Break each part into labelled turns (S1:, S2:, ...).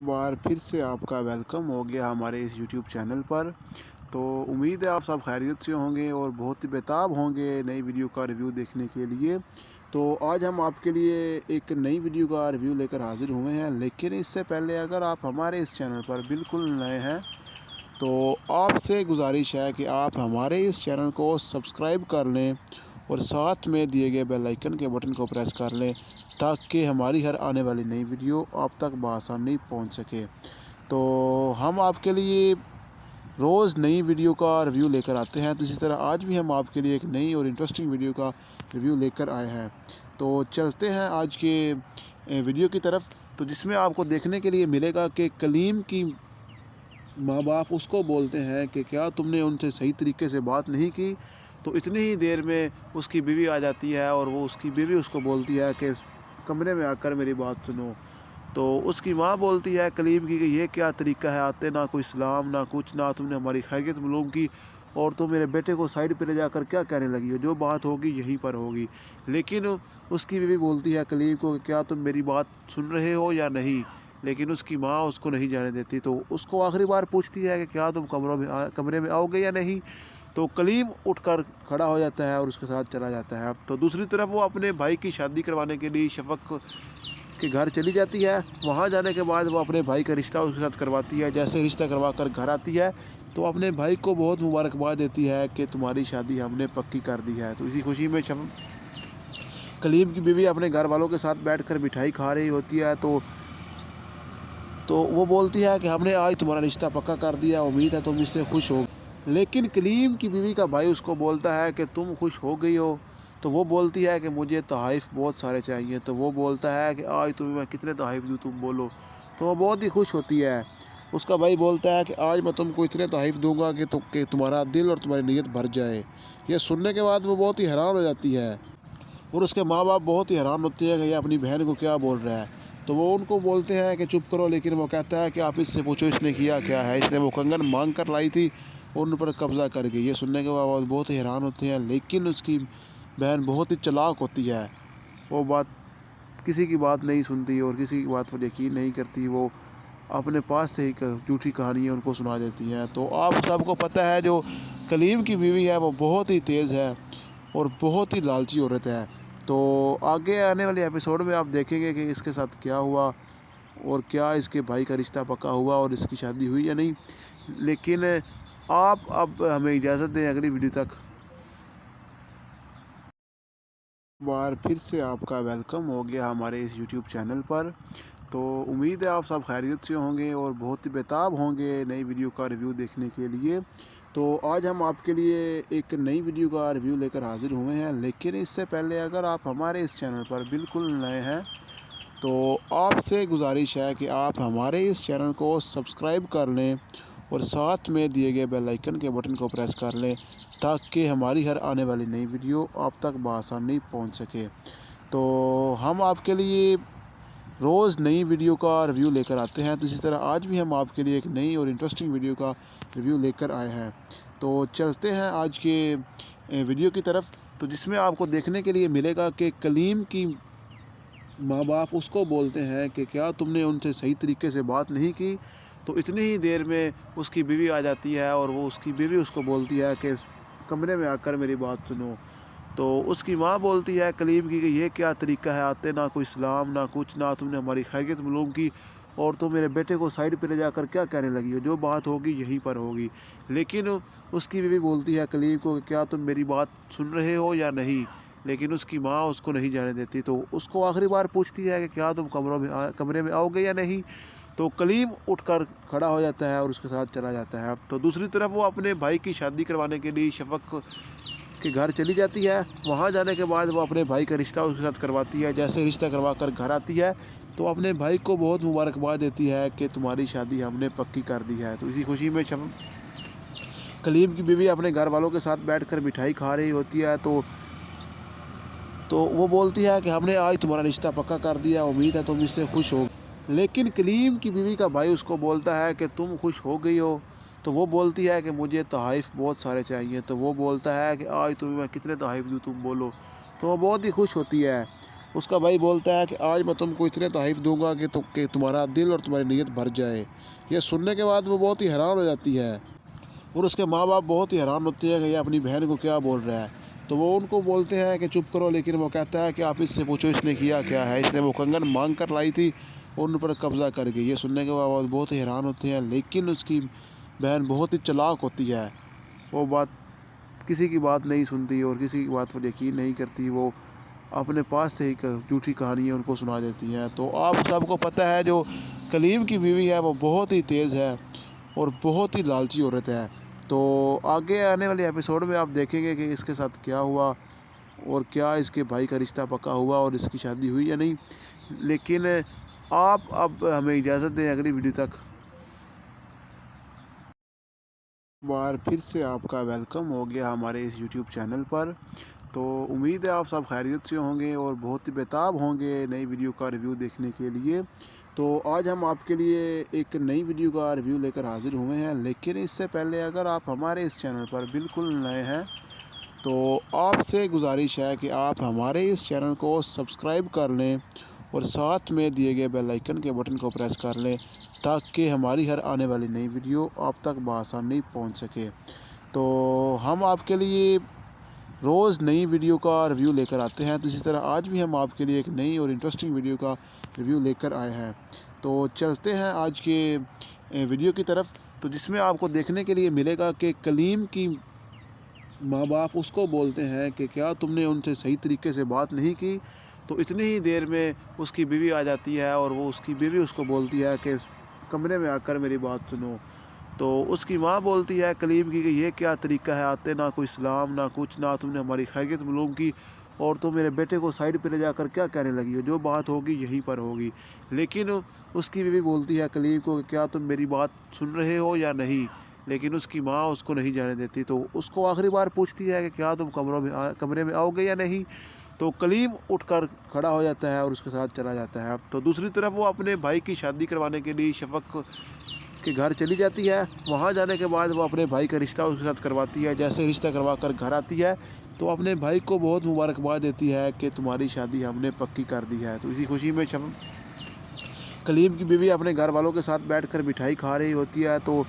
S1: बार फिर से आपका वेलकम हो गया हमारे इस यूट्यूब चैनल पर। तो उम्मीद है आप सब खैरियत से होंगे और बहुत ही बेताब होंगे नई वीडियो का रिव्यू देखने के लिए। तो आज हम आपके लिए एक नई वीडियो का रिव्यू लेकर हाजिर हुए हैं, लेकिन इससे पहले अगर आप हमारे इस चैनल पर बिल्कुल नए हैं तो आपसे गुजारिश है कि आप हमारे इस चैनल को सब्सक्राइब कर लें और साथ में दिए गए बेल आइकन के बटन को प्रेस कर लें ताकि हमारी हर आने वाली नई वीडियो आप तक बआसानी पहुंच सके। तो हम आपके लिए रोज़ नई वीडियो का रिव्यू लेकर आते हैं, तो इसी तरह आज भी हम आपके लिए एक नई और इंटरेस्टिंग वीडियो का रिव्यू लेकर आए हैं। तो चलते हैं आज के वीडियो की तरफ, तो जिसमें आपको देखने के लिए मिलेगा कि कलीम की माँ बाप उसको बोलते हैं कि क्या तुमने उनसे सही तरीके से बात नहीं की। तो इतनी ही देर में उसकी बीवी आ जाती है और वो उसकी बीवी उसको बोलती है कि कमरे में आकर मेरी बात सुनो। तो उसकी माँ बोलती है कलीम की कि ये क्या तरीका है, आते ना कोई सलाम ना कुछ, ना तुमने हमारी खैरियत मालूम की और तुम मेरे बेटे को साइड पे ले जाकर क्या कहने लगी हो, जो बात होगी यहीं पर होगी। लेकिन उसकी बीवी बोलती है कलीम को कि क्या तुम मेरी बात सुन रहे हो या नहीं। लेकिन उसकी माँ उसको नहीं जाने देती, तो उसको आखिरी बार पूछती है कि क्या तुम कमरे में आओगे या नहीं। तो कलीम उठकर खड़ा हो जाता है और उसके साथ चला जाता है। तो दूसरी तरफ वो अपने भाई की शादी करवाने के लिए शफ़क़ के घर चली जाती है। वहाँ जाने के बाद वो अपने भाई का रिश्ता उसके साथ करवाती है। जैसे रिश्ता करवा कर घर आती है तो अपने भाई को बहुत मुबारकबाद देती है कि तुम्हारी शादी हमने पक्की कर दी है। तो इसी खुशी में कलीम की बीवी अपने घर वालों के साथ बैठकर मिठाई खा रही होती है। तो वो बोलती है कि हमने आज तुम्हारा रिश्ता पक्का कर दिया, उम्मीद है तुम इससे खुश हो। लेकिन कलीम की बीवी का भाई उसको बोलता है कि तुम खुश हो गई हो। तो वो बोलती है कि मुझे तोहफ़े बहुत सारे चाहिए। तो वो बोलता है कि आज तुम्हें मैं कितने तोहफ़े दूँ, तुम बोलो। तो वो बहुत ही खुश होती है। उसका भाई बोलता है कि आज मैं तुमको इतने तोहफ़े दूंगा कि तुम्हारा दिल और तुम्हारी नीयत भर जाए। ये सुनने के बाद वो बहुत ही हैरान हो जाती है और उसके माँ बाप बहुत ही हैरान होते हैं कि ये अपनी बहन को क्या बोल रहा है। तो वो उनको बोलते हैं कि चुप करो, लेकिन वो कहता है कि आप इससे पूछो इसने किया क्या है। इसने वो कंगन मांग कर लाई थी और उन पर कब्ज़ा कर गई। ये सुनने के बाद बहुत ही हैरान होते हैं, लेकिन उसकी बहन बहुत ही चालाक होती है। वो किसी की बात नहीं सुनती और किसी की बात पर यकीन नहीं करती। वो अपने पास से ही झूठी कहानियाँ उनको सुना देती हैं। तो आप सबको पता है जो कलीम की बीवी है वो बहुत ही तेज़ है और बहुत ही लालची औरत है। तो आगे आने वाले एपिसोड में आप देखेंगे कि इसके साथ क्या हुआ और क्या इसके भाई का रिश्ता पक्का हुआ और इसकी शादी हुई या नहीं। लेकिन आप अब हमें इजाज़त दें अगली वीडियो तक। बार फिर से आपका वेलकम हो गया हमारे इस यूट्यूब चैनल पर। तो उम्मीद है आप सब खैरियत से होंगे और बहुत ही बेताब होंगे नई वीडियो का रिव्यू देखने के लिए। तो आज हम आपके लिए एक नई वीडियो का रिव्यू लेकर हाजिर हुए हैं, लेकिन इससे पहले अगर आप हमारे इस चैनल पर बिल्कुल नए हैं तो आपसे गुजारिश है कि आप हमारे इस चैनल को सब्सक्राइब कर लें और साथ में दिए गए बेल आइकन के बटन को प्रेस कर लें ताकि हमारी हर आने वाली नई वीडियो आप तक बआसानी पहुंच सके। तो हम आपके लिए रोज़ नई वीडियो का रिव्यू लेकर आते हैं, तो इसी तरह आज भी हम आपके लिए एक नई और इंटरेस्टिंग वीडियो का रिव्यू लेकर आए हैं। तो चलते हैं आज के वीडियो की तरफ, तो जिसमें आपको देखने के लिए मिलेगा कि कलीम की माँ बाप उसको बोलते हैं कि क्या तुमने उनसे सही तरीके से बात नहीं की। तो इतनी ही देर में उसकी बीवी आ जाती है और वो उसकी बीवी उसको बोलती है कि कमरे में आकर मेरी बात सुनो। तो उसकी माँ बोलती है कलीम की कि ये क्या तरीका है, आते ना कोई सलाम ना कुछ, ना तुमने हमारी खैरियत मालूम की और तुम मेरे बेटे को साइड पे ले जाकर क्या कहने लगी हो, जो बात होगी यहीं पर होगी। लेकिन उसकी बीवी बोलती है कलीम को कि क्या तुम मेरी बात सुन रहे हो या नहीं। लेकिन उसकी माँ उसको नहीं जाने देती, तो उसको आखिरी बार पूछती है कि क्या तुम कमरे में आओगे या नहीं। तो कलीम उठकर खड़ा हो जाता है और उसके साथ चला जाता है। तो दूसरी तरफ वो अपने भाई की शादी करवाने के लिए शफ़क़ के घर चली जाती है। वहाँ जाने के बाद वो अपने भाई का रिश्ता उसके साथ करवाती है। जैसे रिश्ता करवा कर घर आती है तो अपने भाई को बहुत मुबारकबाद देती है कि तुम्हारी शादी हमने पक्की कर दी है। तो इसी खुशी में कलीम की बीवी अपने घर वालों के साथ बैठकर मिठाई खा रही होती है। तो वो बोलती है कि हमने आज तुम्हारा रिश्ता पक्का कर दिया, उम्मीद है तुम इससे खुश हो। लेकिन कलीम की बीवी का भाई उसको बोलता है कि तुम खुश हो गई हो। तो वो बोलती है कि मुझे तोहफ़े बहुत सारे चाहिए। तो वो बोलता है कि आज तुम्हें मैं कितने तोहफ़े दूँ, तुम बोलो। तो वो बहुत ही खुश होती है। उसका भाई बोलता है कि आज मैं तुमको इतने तारीफ़ दूंगा कि तुम्हारा दिल और तुम्हारी नीयत भर जाए। यह सुनने के बाद वो बहुत ही हैरान हो जाती है और उसके माँ बाप बहुत ही हैरान होते हैं कि ये अपनी बहन को क्या बोल रहा है। तो वो उनको बोलते हैं कि चुप करो, लेकिन वो कहता है कि आप इससे पूछो इसने किया क्या है। इसने वो कंगन मांग कर लाई थी और उन पर कब्ज़ा कर गई। ये सुनने के बाद बहुत ही हैरान होते हैं, लेकिन उसकी बहन बहुत ही चालाक होती है। वो किसी की बात नहीं सुनती और किसी की बात पर यकीन नहीं करती। वो अपने पास से ही झूठी कहानियाँ उनको सुना देती हैं। तो आप सबको पता है जो कलीम की बीवी है वो बहुत ही तेज़ है और बहुत ही लालची औरत है। तो आगे आने वाले एपिसोड में आप देखेंगे कि इसके साथ क्या हुआ और क्या इसके भाई का रिश्ता पक्का हुआ और इसकी शादी हुई या नहीं। लेकिन आप अब हमें इजाज़त दें अगली वीडियो तक। बार फिर से आपका वेलकम हो गया हमारे इस यूट्यूब चैनल पर। तो उम्मीद है आप सब खैरियत से होंगे और बहुत ही बेताब होंगे नई वीडियो का रिव्यू देखने के लिए। तो आज हम आपके लिए एक नई वीडियो का रिव्यू लेकर हाजिर हुए हैं, लेकिन इससे पहले अगर आप हमारे इस चैनल पर बिल्कुल नए हैं तो आपसे गुजारिश है कि आप हमारे इस चैनल को सब्सक्राइब कर लें और साथ में दिए गए बेल आइकन के बटन को प्रेस कर लें ताकि हमारी हर आने वाली नई वीडियो आप तक बआसानी पहुंच सके। तो हम आपके लिए रोज़ नई वीडियो का रिव्यू लेकर आते हैं, तो इसी तरह आज भी हम आपके लिए एक नई और इंटरेस्टिंग वीडियो का रिव्यू लेकर आए हैं। तो चलते हैं आज के वीडियो की तरफ, तो जिसमें आपको देखने के लिए मिलेगा कि कलीम की माँ बाप उसको बोलते हैं कि क्या तुमने उनसे सही तरीके से बात नहीं की। तो इतनी ही देर में उसकी बीवी आ जाती है और वो उसकी बीवी उसको बोलती है कि कमरे में आकर मेरी बात सुनो। तो उसकी माँ बोलती है कलीम की कि ये क्या तरीका है, आते ना कोई सलाम ना कुछ, ना तुमने हमारी खैरियत मालूम की और तुम मेरे बेटे को साइड पे ले जाकर क्या कहने लगी हो, जो बात होगी यहीं पर होगी। लेकिन उसकी बीवी बोलती है कलीम को कि क्या तुम मेरी बात सुन रहे हो या नहीं। लेकिन उसकी माँ उसको नहीं जाने देती। तो उसको आखिरी बार पूछती है कि क्या तुम कमरे में आओगे या नहीं। तो कलीम उठकर खड़ा हो जाता है और उसके साथ चला जाता है। तो दूसरी तरफ वो अपने भाई की शादी करवाने के लिए शफक के घर चली जाती है। वहाँ जाने के बाद वो अपने भाई का रिश्ता उसके साथ करवाती है। जैसे रिश्ता करवा कर घर आती है तो अपने भाई को बहुत मुबारकबाद देती है कि तुम्हारी शादी हमने पक्की कर दी है। तो इसी खुशी में कलीम की बीवी अपने घर वालों के साथ बैठकर मिठाई खा रही होती है। तो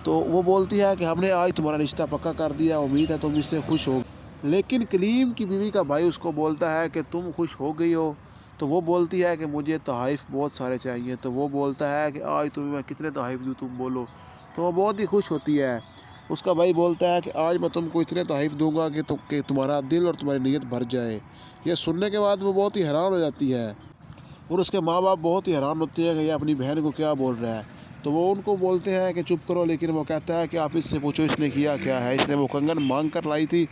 S1: वो बोलती है कि हमने आज तुम्हारा रिश्ता पक्का कर दिया, उम्मीद है तुम इससे खुश हो। लेकिन कलीम की बीवी का भाई उसको बोलता है कि तुम खुश हो गई हो। तो वो बोलती है कि मुझे तोहफ़ बहुत सारे चाहिए। तो वो बोलता है कि आज तुम्हें मैं कितने तोहफ़ दूँ, तुम बोलो। तो वो बहुत ही खुश होती है। उसका भाई बोलता है कि आज मैं तुमको इतने तोहफ़ दूंगा कि तुम्हारा दिल और तुम्हारी नीयत भर जाए। यह सुनने के बाद वो बहुत ही हैरान हो जाती है और उसके माँ बाप बहुत ही हैरान होते हैं कि ये अपनी बहन को क्या बोल रहा है। तो वो उनको बोलते हैं कि चुप करो, लेकिन वो कहता है कि आप इससे पूछो इसने किया क्या है। इसने वो कंगन मांग कर लाई थी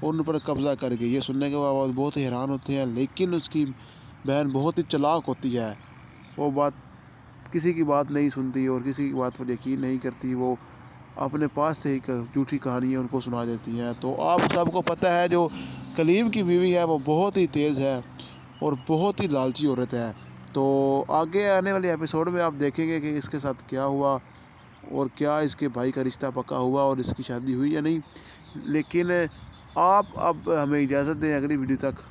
S1: और उन पर कब्ज़ा कर गई। ये सुनने के बाद बहुत ही हैरान होते हैं, लेकिन उसकी बहन बहुत ही चालाक होती है। वो किसी की बात नहीं सुनती और किसी की बात पर यकीन नहीं करती। वो अपने पास से ही झूठी कहानियाँ उनको सुना देती हैं। तो आप सबको पता है जो कलीम की बीवी है वो बहुत ही तेज़ है और बहुत ही लालची औरत है। तो आगे आने वाले एपिसोड में आप देखेंगे कि इसके साथ क्या हुआ और क्या इसके भाई का रिश्ता पक्का हुआ और इसकी शादी हुई या नहीं। लेकिन आप अब हमें इजाज़त दें अगली वीडियो तक।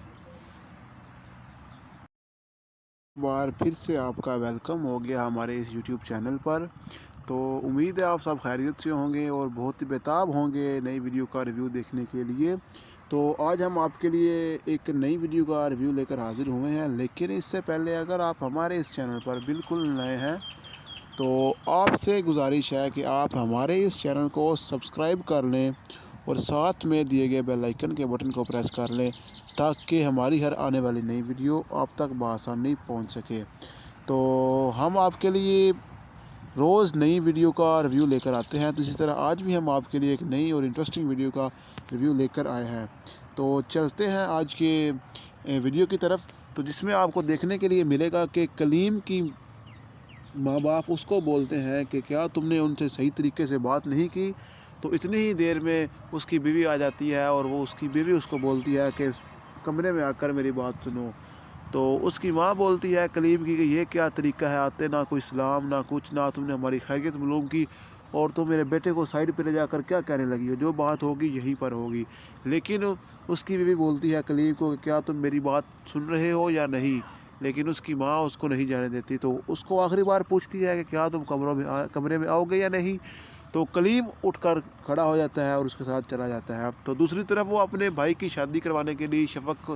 S1: बार फिर से आपका वेलकम हो गया हमारे इस यूट्यूब चैनल पर। तो उम्मीद है आप सब खैरियत से होंगे और बहुत ही बेताब होंगे नई वीडियो का रिव्यू देखने के लिए। तो आज हम आपके लिए एक नई वीडियो का रिव्यू लेकर हाजिर हुए हैं, लेकिन इससे पहले अगर आप हमारे इस चैनल पर बिल्कुल नए हैं तो आपसे गुजारिश है कि आप हमारे इस चैनल को सब्सक्राइब कर लें और साथ में दिए गए बेल आइकन के बटन को प्रेस कर लें ताकि हमारी हर आने वाली नई वीडियो आप तक बआसानी पहुंच सके। तो हम आपके लिए रोज़ नई वीडियो का रिव्यू लेकर आते हैं, तो इसी तरह आज भी हम आपके लिए एक नई और इंटरेस्टिंग वीडियो का रिव्यू लेकर आए हैं। तो चलते हैं आज के वीडियो की तरफ, तो जिसमें आपको देखने के लिए मिलेगा कि कलीम की माँ बाप उसको बोलते हैं कि क्या तुमने उनसे सही तरीके से बात नहीं की। तो इतनी ही देर में उसकी बीवी आ जाती है और वो उसकी बीवी उसको बोलती है कि कमरे में आकर मेरी बात सुनो। तो उसकी माँ बोलती है कलीम की कि ये क्या तरीका है, आते ना कोई सलाम ना कुछ, ना तुमने हमारी खैरियत मालूम की और तुम मेरे बेटे को साइड पे ले जाकर क्या कहने लगी हो, जो बात होगी यहीं पर होगी। लेकिन उसकी बीवी बोलती है कलीम को कि क्या तुम मेरी बात सुन रहे हो या नहीं, लेकिन उसकी माँ उसको नहीं जाने देती। तो उसको आखिरी बार पूछती है कि क्या तुम कमरे में आओगे या नहीं। तो कलीम उठकर खड़ा हो जाता है और उसके साथ चला जाता है। तो दूसरी तरफ वो अपने भाई की शादी करवाने के लिए शफ़क़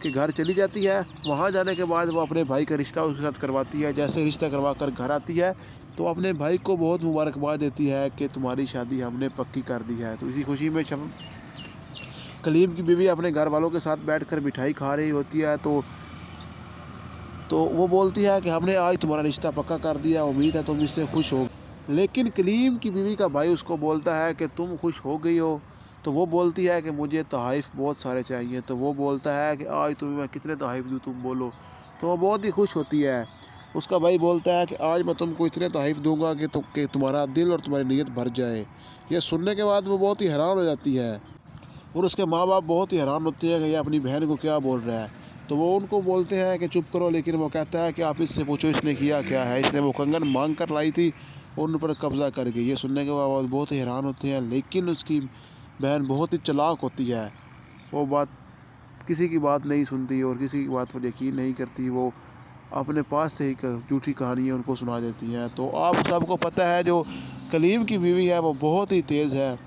S1: के घर चली जाती है। वहाँ जाने के बाद वो अपने भाई का रिश्ता उसके साथ करवाती है। जैसे रिश्ता करवा कर घर आती है तो अपने भाई को बहुत मुबारकबाद देती है कि तुम्हारी शादी हमने पक्की कर दी है। तो इसी खुशी में कलीम की बीवी अपने घर वालों के साथ बैठकर मिठाई खा रही होती है। तो वो बोलती है कि हमने आज तुम्हारा रिश्ता पक्का कर दिया, उम्मीद है तुम इससे खुश हो। लेकिन कलीम की बीवी का भाई उसको बोलता है कि तुम खुश हो गई हो। तो वो बोलती है कि मुझे तोहफ़े बहुत सारे चाहिए। तो वो बोलता है कि आज तुम्हें मैं कितने तोहफ़े दूँ, तुम बोलो। तो वो बहुत ही खुश होती है। उसका भाई बोलता है कि आज मैं तुमको इतने तोहफ़े दूंगा कि तुम्हारा दिल और तुम्हारी नीयत भर जाए। यह सुनने के बाद वो बहुत ही हैरान हो जाती है और उसके माँ बाप बहुत ही हैरान होते हैं कि ये अपनी बहन को क्या बोल रहा है। तो वो उनको बोलते हैं कि चुप करो, लेकिन वो कहता है कि आप इससे पूछो इसने किया क्या है। इसने वो कंगन मांग कर लाई थी और उन पर कब्ज़ा कर गई। ये सुनने के बाद बहुत ही हैरान होते हैं, लेकिन उसकी बहन बहुत ही चालाक होती है। वो किसी की बात नहीं सुनती और किसी की बात पर यकीन नहीं करती। वो अपने पास से ही झूठी कहानियाँ उनको सुना देती हैं। तो आप सबको पता है जो कलीम की बीवी है वो बहुत ही तेज़ है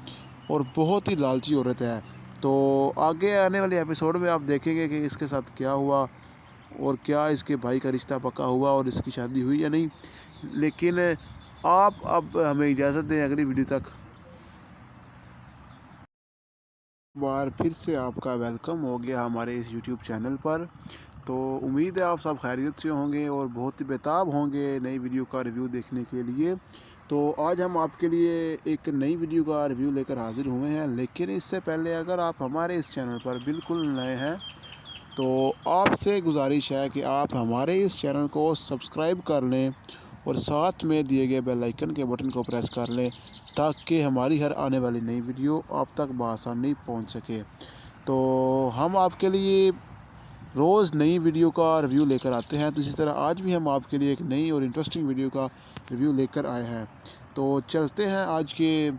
S1: और बहुत ही लालची औरत है। तो आगे आने वाले एपिसोड में आप देखेंगे कि इसके साथ क्या हुआ और क्या इसके भाई का रिश्ता पक्का हुआ और इसकी शादी हुई या नहीं। लेकिन आप अब हमें इजाज़त दें अगली वीडियो तक। बार फिर से आपका वेलकम हो गया हमारे इस यूट्यूब चैनल पर। तो उम्मीद है आप सब खैरियत से होंगे और बहुत ही बेताब होंगे नई वीडियो का रिव्यू देखने के लिए। तो आज हम आपके लिए एक नई वीडियो का रिव्यू लेकर हाज़िर हुए हैं। लेकिन इससे पहले अगर आप हमारे इस चैनल पर बिल्कुल नए हैं तो आपसे गुजारिश है कि आप हमारे इस चैनल को सब्सक्राइब कर लें और साथ में दिए गए बेल आइकन के बटन को प्रेस कर लें ताकि हमारी हर आने वाली नई वीडियो आप तक बआसानी पहुंच सके। तो हम आपके लिए रोज़ नई वीडियो का रिव्यू लेकर आते हैं। तो इसी तरह आज भी हम आपके लिए एक नई और इंटरेस्टिंग वीडियो का रिव्यू लेकर आए हैं। तो चलते हैं आज के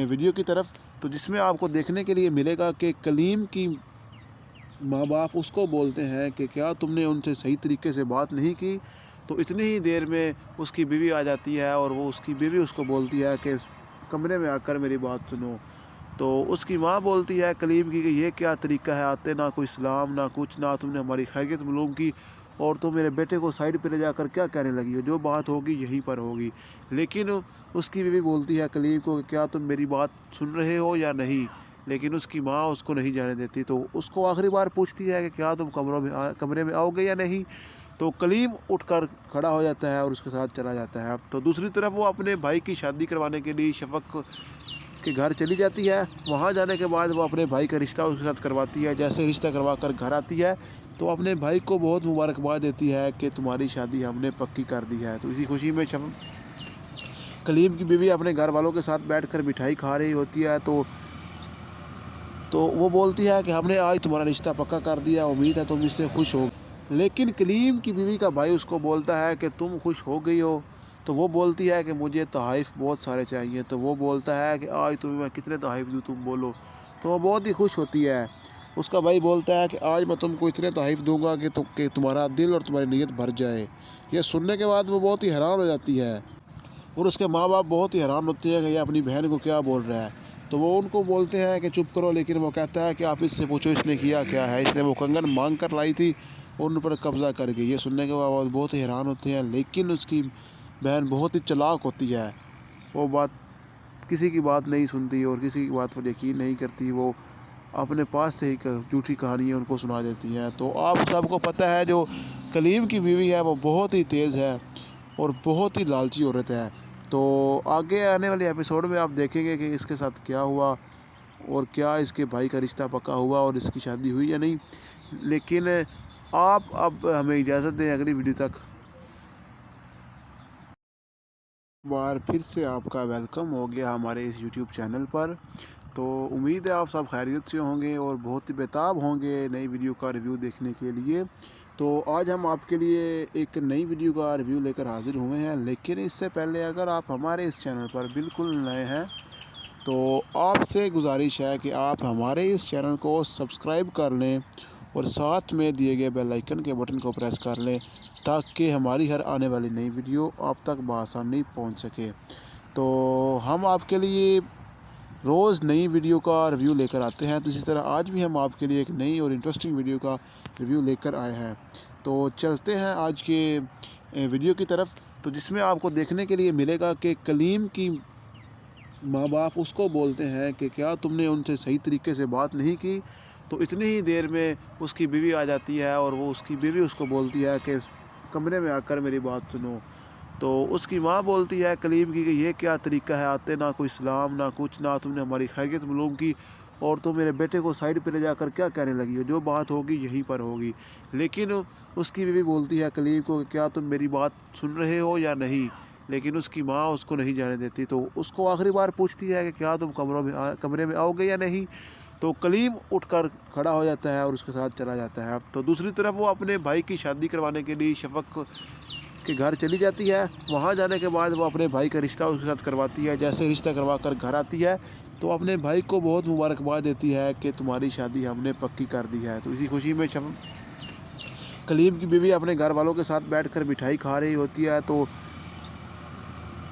S1: वीडियो की तरफ, तो जिसमें आपको देखने के लिए मिलेगा कि कलीम की माँ बाप उसको बोलते हैं कि क्या तुमने उनसे सही तरीके से बात नहीं की। तो इतनी ही देर में उसकी बीवी आ जाती है और वो उसकी बीवी उसको बोलती है कि कमरे में आकर मेरी बात सुनो। तो उसकी माँ बोलती है कलीम की कि ये क्या तरीका है, आते ना कोई सलाम ना कुछ, ना तुमने हमारी खैरियत मालूम की और तुम मेरे बेटे को साइड पे ले जाकर क्या कहने लगी हो, जो बात होगी यहीं पर होगी। लेकिन उसकी बीवी बोलती है कलीम को कि क्या तुम मेरी बात सुन रहे हो या नहीं, लेकिन उसकी माँ उसको नहीं जाने देती। तो उसको आखिरी बार पूछती है कि क्या तुम कमरे में आओगे या नहीं। तो कलीम उठकर खड़ा हो जाता है और उसके साथ चला जाता है। तो दूसरी तरफ वो अपने भाई की शादी करवाने के लिए शफ़क़ के घर चली जाती है। वहाँ जाने के बाद वो अपने भाई का रिश्ता उसके साथ करवाती है। जैसे रिश्ता करवा कर घर आती है तो अपने भाई को बहुत मुबारकबाद देती है कि तुम्हारी शादी हमने पक्की कर दी है। तो इसी खुशी में कलीम की बीवी अपने घर वालों के साथ बैठकर मिठाई खा रही होती है। तो वो बोलती है कि हमने आज तुम्हारा रिश्ता पक्का कर दिया, उम्मीद है तुम इससे खुश हो। लेकिन कलीम की बीवी का भाई उसको बोलता है कि तुम खुश हो गई हो। तो वो बोलती है कि मुझे तोहफ़े बहुत सारे चाहिए। तो वो बोलता है कि आज तुम्हें मैं कितने तोहफ़े दूँ, तुम बोलो। तो वो बहुत ही खुश होती है। उसका भाई बोलता है कि आज मैं तुमको इतने तोहफ़े दूंगा कि तुम्हारा दिल और तुम्हारी नीयत भर जाए। यह सुनने के बाद वो बहुत ही हैरान हो जाती है और उसके माँ बाप बहुत ही हैरान होते हैं कि ये अपनी बहन को क्या बोल रहा है। तो वो उनको बोलते हैं कि चुप करो, लेकिन वो कहता है कि आप इससे पूछो इसने किया क्या है। इसने वो कंगन मांग कर लाई थी और उन पर कब्ज़ा कर गई। ये सुनने के बाद बहुत ही हैरान होते हैं, लेकिन उसकी बहन बहुत ही चालाक होती है। वो किसी की बात नहीं सुनती और किसी की बात पर यकीन नहीं करती। वो अपने पास से ही झूठी कहानियाँ उनको सुना देती हैं। तो आप सबको पता है जो कलीम की बीवी है वो बहुत ही तेज़ है और बहुत ही लालची औरत है। तो आगे आने वाले एपिसोड में आप देखेंगे कि इसके साथ क्या हुआ और क्या इसके भाई का रिश्ता पक्का हुआ और इसकी शादी हुई या नहीं। लेकिन आप अब हमें इजाज़त दें अगली वीडियो तक। बार फिर से आपका वेलकम हो गया हमारे इस यूट्यूब चैनल पर। तो उम्मीद है आप सब खैरियत से होंगे और बहुत ही बेताब होंगे नई वीडियो का रिव्यू देखने के लिए। तो आज हम आपके लिए एक नई वीडियो का रिव्यू लेकर हाज़िर हुए हैं। लेकिन इससे पहले अगर आप हमारे इस चैनल पर बिल्कुल नए हैं तो आपसे गुजारिश है कि आप हमारे इस चैनल को सब्सक्राइब कर लें और साथ में दिए गए बेल आइकन के बटन को प्रेस कर लें ताकि हमारी हर आने वाली नई वीडियो आप तक बआसानी पहुंच सके। तो हम आपके लिए रोज़ नई वीडियो का रिव्यू लेकर आते हैं, तो इसी तरह आज भी हम आपके लिए एक नई और इंटरेस्टिंग वीडियो का रिव्यू लेकर आए हैं। तो चलते हैं आज के वीडियो की तरफ, तो जिसमें आपको देखने के लिए मिलेगा कि कलीम की माँ बाप उसको बोलते हैं कि क्या तुमने उनसे सही तरीके से बात नहीं की। तो इतनी ही देर में उसकी बीवी आ जाती है और वो उसकी बीवी उसको बोलती है कि कमरे में आकर मेरी बात सुनो। तो उसकी माँ बोलती है कलीम की कि ये क्या तरीका है, आते ना कोई सलाम ना कुछ, ना तुमने हमारी खैरियत मालूम की और तुम मेरे बेटे को साइड पे ले जाकर क्या कहने लगी हो, जो बात होगी यहीं पर होगी। लेकिन उसकी बीवी बोलती है कलीम को कि क्या तुम मेरी बात सुन रहे हो या नहीं। लेकिन उसकी माँ उसको नहीं जाने देती, तो उसको आखिरी बार पूछती है कि क्या तुम कमरे में आओगे या नहीं। तो कलीम उठकर खड़ा हो जाता है और उसके साथ चला जाता है। तो दूसरी तरफ वो अपने भाई की शादी करवाने के लिए शफक के घर चली जाती है। वहाँ जाने के बाद वो अपने भाई का रिश्ता उसके साथ करवाती है। जैसे रिश्ता करवा कर घर आती है तो अपने भाई को बहुत मुबारकबाद देती है कि तुम्हारी शादी हमने पक्की कर दी है। तो इसी खुशी में कलीम की बीवी अपने घर वालों के साथ बैठकर मिठाई खा रही होती है। तो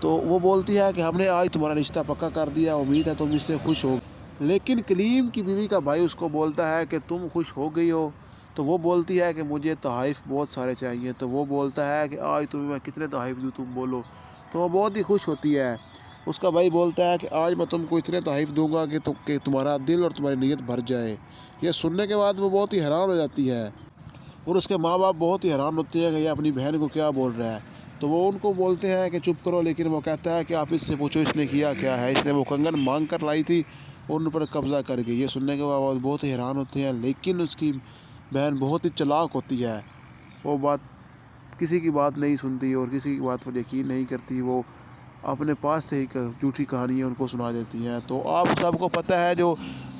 S1: वो बोलती है कि हमने आज तुम्हारा रिश्ता पक्का कर दिया, उम्मीद है तुम इससे खुश हो। लेकिन कलीम की बीवी का भाई उसको बोलता है कि तुम खुश हो गई हो। तो वो बोलती है कि मुझे तोहफ़े बहुत सारे चाहिए। तो वो बोलता है कि आज तुम्हें मैं कितने तोहफ़े दूँ, तुम बोलो। तो वो बहुत ही खुश होती है। उसका भाई बोलता है कि आज मैं तुमको इतने तोहफ़े दूंगा कि तुम्हारा दिल और तुम्हारी नीयत भर जाए। यह सुनने के बाद वो बहुत ही हैरान हो जाती है और उसके माँ बाप बहुत ही हैरान होते हैं कि ये अपनी बहन को क्या बोल रहा है। तो वो उनको बोलते हैं कि चुप करो, लेकिन वो कहता है कि आप इससे पूछो इसने किया क्या है। इसने वो कंगन मांग कर लाई थी और उन पर कब्ज़ा कर गई। ये सुनने के बाद बहुत ही हैरान होते हैं। लेकिन उसकी बहन बहुत ही चालाक होती है। वो किसी की बात नहीं सुनती और किसी की बात पर यकीन नहीं करती। वो अपने पास से ही झूठी कहानियाँ उनको सुना देती हैं। तो आप सबको पता है जो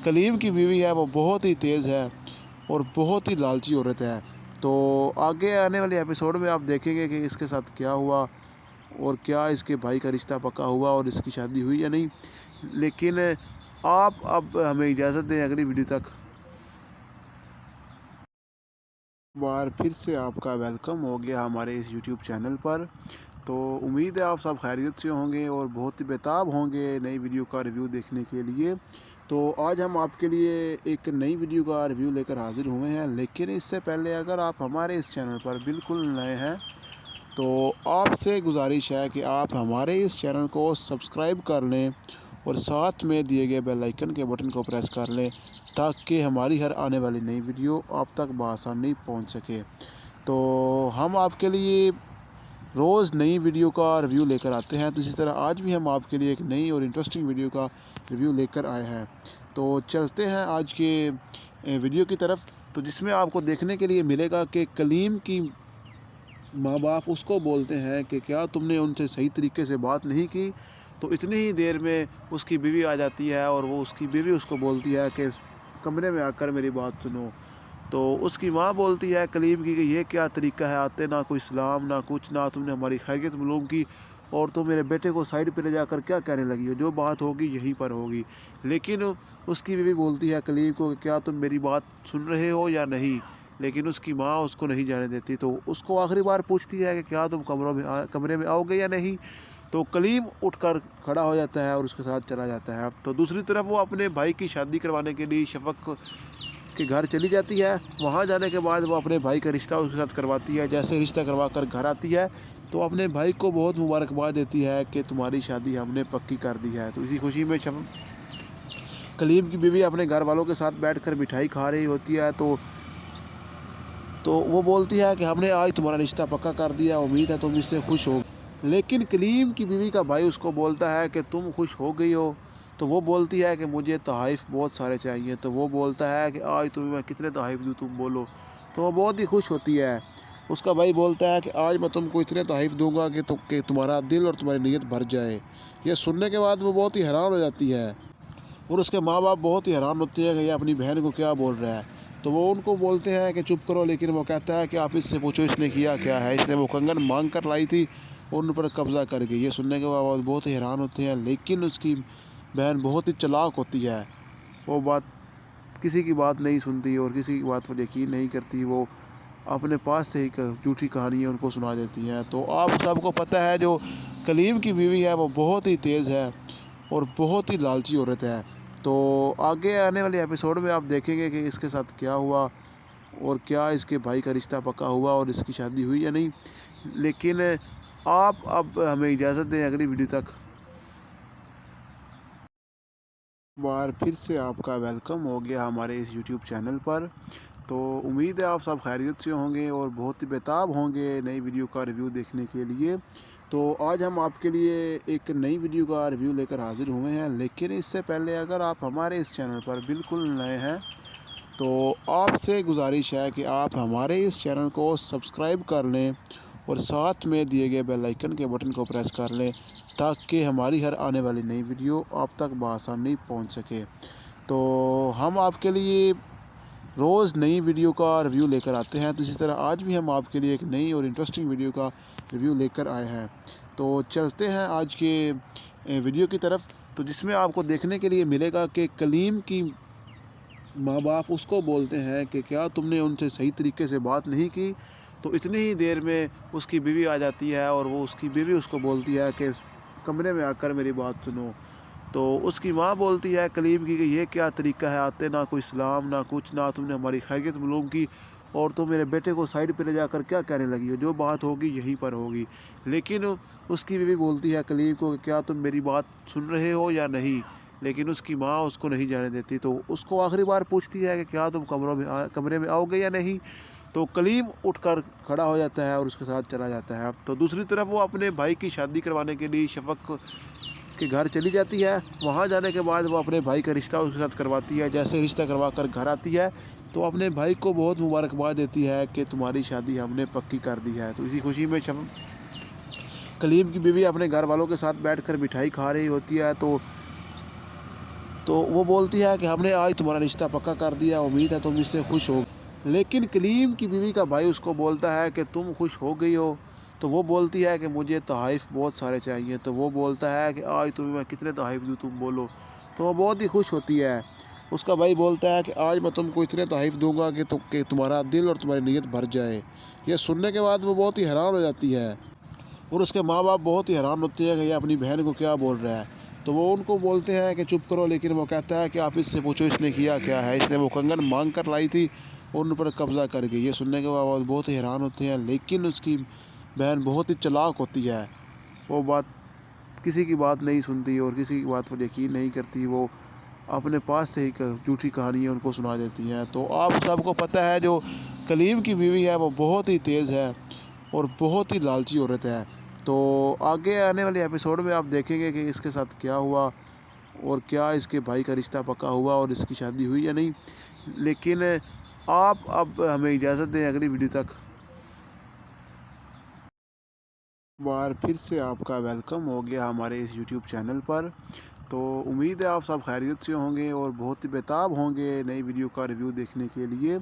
S1: कलीम की बीवी है वो बहुत ही तेज़ है और बहुत ही लालची औरत है। तो आगे आने वाले एपिसोड में आप देखेंगे कि इसके साथ क्या हुआ और क्या इसके भाई का रिश्ता पक्का हुआ और इसकी शादी हुई या नहीं। लेकिन आप अब हमें इजाज़त दें अगली वीडियो तक। बार फिर से आपका वेलकम हो गया हमारे इस यूट्यूब चैनल पर। तो उम्मीद है आप सब खैरियत से होंगे और बहुत ही बेताब होंगे नई वीडियो का रिव्यू देखने के लिए। तो आज हम आपके लिए एक नई वीडियो का रिव्यू लेकर हाज़िर हुए हैं। लेकिन इससे पहले अगर आप हमारे इस चैनल पर बिल्कुल नए हैं तो आपसे गुजारिश है कि आप हमारे इस चैनल को सब्सक्राइब कर लें और साथ में दिए गए बेल आइकन के बटन को प्रेस कर लें ताकि हमारी हर आने वाली नई वीडियो आप तक बआसानी पहुंच सके। तो हम आपके लिए रोज़ नई वीडियो का रिव्यू लेकर आते हैं, तो इसी तरह आज भी हम आपके लिए एक नई और इंटरेस्टिंग वीडियो का रिव्यू लेकर आए हैं। तो चलते हैं आज के वीडियो की तरफ, तो जिसमें आपको देखने के लिए मिलेगा कि कलीम की माँ बाप उसको बोलते हैं कि क्या तुमने उनसे सही तरीके से बात नहीं की। तो इतनी ही देर में उसकी बीवी आ जाती है और वो उसकी बीवी उसको बोलती है कि कमरे में आकर मेरी बात सुनो। तो उसकी माँ बोलती है कलीम की कि ये क्या तरीका है, आते ना कोई सलाम ना कुछ, ना तुमने हमारी खैरियत मालूम की और तुम मेरे बेटे को साइड पे ले जाकर क्या कहने लगी हो, जो बात होगी यहीं पर होगी। लेकिन उसकी बीवी बोलती है कलीम को कि क्या तुम मेरी बात सुन रहे हो या नहीं। लेकिन उसकी माँ उसको नहीं जाने देती, तो उसको आखिरी बार पूछती है कि क्या तुम कमरे में आओगे या नहीं। तो कलीम उठकर खड़ा हो जाता है और उसके साथ चला जाता है। तो दूसरी तरफ वो अपने भाई की शादी करवाने के लिए शफक के घर चली जाती है। वहाँ जाने के बाद वो अपने भाई का रिश्ता उसके साथ करवाती है। जैसे रिश्ता करवा कर घर आती है तो अपने भाई को बहुत मुबारकबाद देती है कि तुम्हारी शादी हमने पक्की कर दी है। तो इसी खुशी में कलीम की बीवी अपने घर वालों के साथ बैठकर मिठाई खा रही होती है। तो वो बोलती है कि हमने आज तुम्हारा रिश्ता पक्का कर दिया, उम्मीद है तुम इससे खुश हो। लेकिन कलीम की बीवी का भाई उसको बोलता है कि तुम खुश हो गई हो। तो वो बोलती है कि मुझे तोहफ़े बहुत सारे चाहिए। तो वो बोलता है कि आज तुम्हें मैं कितने तोहफ़े दूँ, तुम बोलो। तो वो बहुत ही खुश होती है। उसका भाई बोलता है कि आज मैं तुमको इतने तोहफ़े दूंगा कि तुम्हारा दिल और तुम्हारी नीयत भर जाए। यह सुनने के बाद वो बहुत ही हैरान हो जाती है और उसके माँ बाप बहुत ही हैरान होते हैं कि ये अपनी बहन को क्या बोल रहा है। तो वो उनको बोलते हैं कि चुप करो, लेकिन वो कहता है कि आप इससे पूछो इसने किया क्या है, इसने वो कंगन मांग कर लाई थी और उन पर कब्ज़ा कर गई। ये सुनने के बाद बहुत ही हैरान होते हैं, लेकिन उसकी बहन बहुत ही चालाक होती है। वो किसी की बात नहीं सुनती और किसी की बात पर यकीन नहीं करती। वो अपने पास से ही झूठी कहानियाँ उनको सुना देती हैं। तो आप सबको पता है जो कलीम की बीवी है वो बहुत ही तेज़ है और बहुत ही लालची औरत है। तो आगे आने वाले एपिसोड में आप देखेंगे कि इसके साथ क्या हुआ और क्या इसके भाई का रिश्ता पक्का हुआ और इसकी शादी हुई या नहीं। लेकिन आप अब हमें इजाज़त दें अगली वीडियो तक। बार फिर से आपका वेलकम हो गया हमारे इस यूट्यूब चैनल पर। तो उम्मीद है आप सब खैरियत से होंगे और बहुत ही बेताब होंगे नई वीडियो का रिव्यू देखने के लिए। तो आज हम आपके लिए एक नई वीडियो का रिव्यू लेकर हाज़िर हुए हैं, लेकिन इससे पहले अगर आप हमारे इस चैनल पर बिल्कुल नए हैं तो आपसे गुजारिश है कि आप हमारे इस चैनल को सब्सक्राइब कर लें और साथ में दिए गए बेल आइकन के बटन को प्रेस कर लें ताकि हमारी हर आने वाली नई वीडियो आप तक बआसानी पहुंच सके। तो हम आपके लिए रोज़ नई वीडियो का रिव्यू लेकर आते हैं, तो इसी तरह आज भी हम आपके लिए एक नई और इंटरेस्टिंग वीडियो का रिव्यू लेकर आए हैं। तो चलते हैं आज के वीडियो की तरफ, तो जिसमें आपको देखने के लिए मिलेगा कि कलीम की माँ बाप उसको बोलते हैं कि क्या तुमने उनसे सही तरीके से बात नहीं की। तो इतनी ही देर में उसकी बीवी आ जाती है और वो उसकी बीवी उसको बोलती है कि कमरे में आकर मेरी बात सुनो। तो उसकी माँ बोलती है कलीम की कि ये क्या तरीका है, आते ना कोई सलाम ना कुछ, ना तुमने हमारी खैरियत मालूम की और तुम मेरे बेटे को साइड पे ले जाकर क्या कहने लगी हो, जो बात होगी यहीं पर होगी। लेकिन उसकी बीवी बोलती है कलीम को कि क्या तुम मेरी बात सुन रहे हो या नहीं, लेकिन उसकी माँ उसको नहीं जाने देती। तो उसको आखिरी बार पूछती है कि क्या तुम कमरे में आओगे या नहीं। तो कलीम उठकर खड़ा हो जाता है और उसके साथ चला जाता है। तो दूसरी तरफ वो अपने भाई की शादी करवाने के लिए शफक के घर चली जाती है। वहाँ जाने के बाद वो अपने भाई का रिश्ता उसके साथ करवाती है। जैसे रिश्ता करवा कर घर आती है तो अपने भाई को बहुत मुबारकबाद देती है कि तुम्हारी शादी हमने पक्की कर दी है। तो इसी खुशी में कलीम की बीवी अपने घर वालों के साथ बैठकर मिठाई खा रही होती है। तो वो बोलती है कि हमने आज तुम्हारा रिश्ता पक्का कर दिया, उम्मीद है तुम इससे खुश हो। लेकिन कलीम की बीवी का भाई उसको बोलता है कि तुम खुश हो गई हो। तो वो बोलती है कि मुझे तोहफ़ बहुत सारे चाहिए। तो वो बोलता है कि आज तुम्हें मैं कितने तोहफ़ दूँ, तुम बोलो। तो वो बहुत ही खुश होती है। उसका भाई बोलता है कि आज मैं तुमको इतने तोहफ़ दूंगा कि तुम्हारा दिल और तुम्हारी नीयत भर जाए। यह सुनने के बाद वो बहुत ही हैरान हो जाती है और उसके माँ बाप बहुत ही हैरान होते हैं कि यह अपनी बहन को क्या बोल रहा है। तो वो उनको बोलते हैं कि चुप करो, लेकिन वो कहता है कि आप इससे पूछो इसने किया क्या है, इसने वो कंगन मांग कर लाई थी और उन पर कब्ज़ा कर गई। ये सुनने के बाद बहुत ही हैरान होते हैं, लेकिन उसकी बहन बहुत ही चालाक होती है। वो किसी की बात नहीं सुनती और किसी की बात पर यकीन नहीं करती। वो अपने पास से ही झूठी कहानियाँ उनको सुना देती हैं। तो आप सबको पता है जो कलीम की बीवी है वो बहुत ही तेज़ है और बहुत ही लालची औरत है। तो आगे आने वाले एपिसोड में आप देखेंगे कि इसके साथ क्या हुआ और क्या इसके भाई का रिश्ता पक्का हुआ और इसकी शादी हुई या नहीं। लेकिन आप अब हमें इजाज़त दें अगली वीडियो तक। बार फिर से आपका वेलकम हो गया हमारे इस यूट्यूब चैनल पर। तो उम्मीद है आप सब खैरियत से होंगे और बहुत ही बेताब होंगे नई वीडियो का रिव्यू देखने के लिए।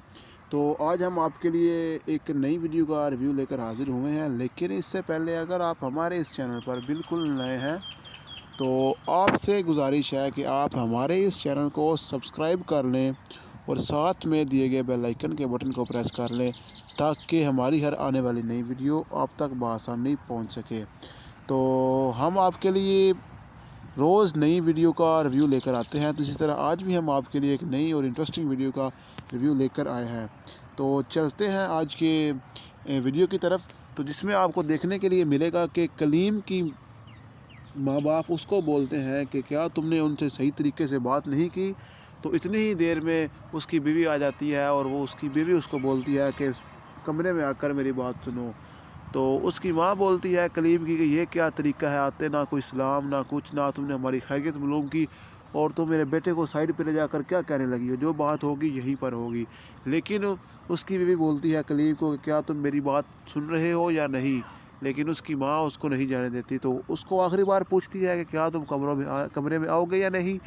S1: तो आज हम आपके लिए एक नई वीडियो का रिव्यू लेकर हाज़िर हुए हैं, लेकिन इससे पहले अगर आप हमारे इस चैनल पर बिल्कुल नए हैं तो आपसे गुजारिश है कि आप हमारे इस चैनल को सब्सक्राइब कर लें और साथ में दिए गए बेल आइकन के बटन को प्रेस कर लें ताकि हमारी हर आने वाली नई वीडियो आप तक बआसानी पहुंच सके। तो हम आपके लिए रोज़ नई वीडियो का रिव्यू लेकर आते हैं, तो इसी तरह आज भी हम आपके लिए एक नई और इंटरेस्टिंग वीडियो का रिव्यू लेकर आए हैं। तो चलते हैं आज के वीडियो की तरफ, तो जिसमें आपको देखने के लिए मिलेगा कि कलीम की माँ बाप उसको बोलते हैं कि क्या तुमने उनसे सही तरीके से बात नहीं की। तो इतनी ही देर में उसकी बीवी आ जाती है और वो उसकी बीवी उसको बोलती है कि कमरे में आकर मेरी बात सुनो। तो उसकी माँ बोलती है कलीम की कि ये क्या तरीका है, आते ना कोई सलाम ना कुछ, ना तुमने हमारी खैरियत मालूम की और तुम मेरे बेटे को साइड पे ले जाकर क्या कहने लगी हो, जो बात होगी यहीं पर होगी। लेकिन उसकी बीवी बोलती है कलीम को कि क्या तुम मेरी बात सुन रहे हो या नहीं, लेकिन उसकी माँ उसको नहीं जाने देती। तो उसको आखिरी बार पूछती है कि क्या तुम कमरे में आओगे या नहीं।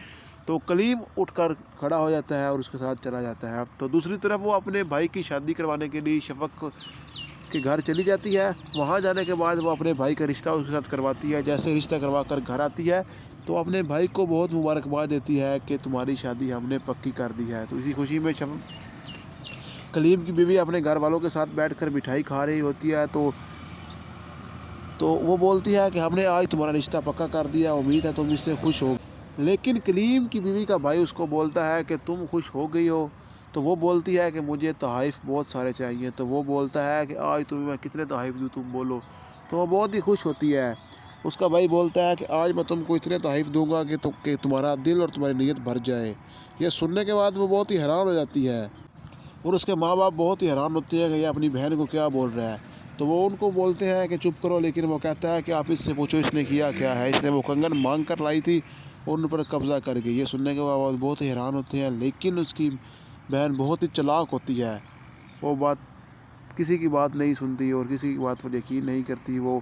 S1: तो कलीम उठकर खड़ा हो जाता है और उसके साथ चला जाता है। तो दूसरी तरफ वो अपने भाई की शादी करवाने के लिए शफ़क़ के घर चली जाती है। वहाँ जाने के बाद वो अपने भाई का रिश्ता उसके साथ करवाती है। जैसे रिश्ता करवा कर घर आती है तो अपने भाई को बहुत मुबारकबाद देती है कि तुम्हारी शादी हमने पक्की कर दी है। तो इसी खुशी में कलीम की बीवी अपने घर वालों के साथ बैठकर मिठाई खा रही होती है। तो वो बोलती है कि हमने आज तुम्हारा रिश्ता पक्का कर दिया, उम्मीद है तुम इससे खुश हो। लेकिन कलीम की बीवी का भाई उसको बोलता है कि तुम खुश हो गई हो। तो वो बोलती है कि मुझे तोहफ़े बहुत सारे चाहिए। तो वो बोलता है कि आज तुम्हें मैं कितने तोहफ़े दूँ तुम बोलो। तो वो बहुत ही खुश होती है। उसका भाई बोलता है कि आज मैं तुमको इतने तोहफ़े दूँगा कि तुम्हारा दिल और तुम्हारी नीयत भर जाए। यह सुनने के बाद वो बहुत ही हैरान हो जाती है और उसके माँ बाप बहुत ही हैरान होते हैं कि ये अपनी बहन को क्या बोल रहा है। तो वो उनको बोलते हैं कि चुप करो, लेकिन वो कहता है कि आप इससे पूछो इसने किया क्या है। इसने वो कंगन मांग कर लाई थी और उन पर कब्ज़ा कर गई। ये सुनने के बाद बहुत ही हैरान होते हैं, लेकिन उसकी बहन बहुत ही चालाक होती है। वो किसी की बात नहीं सुनती और किसी की बात पर यकीन नहीं करती। वो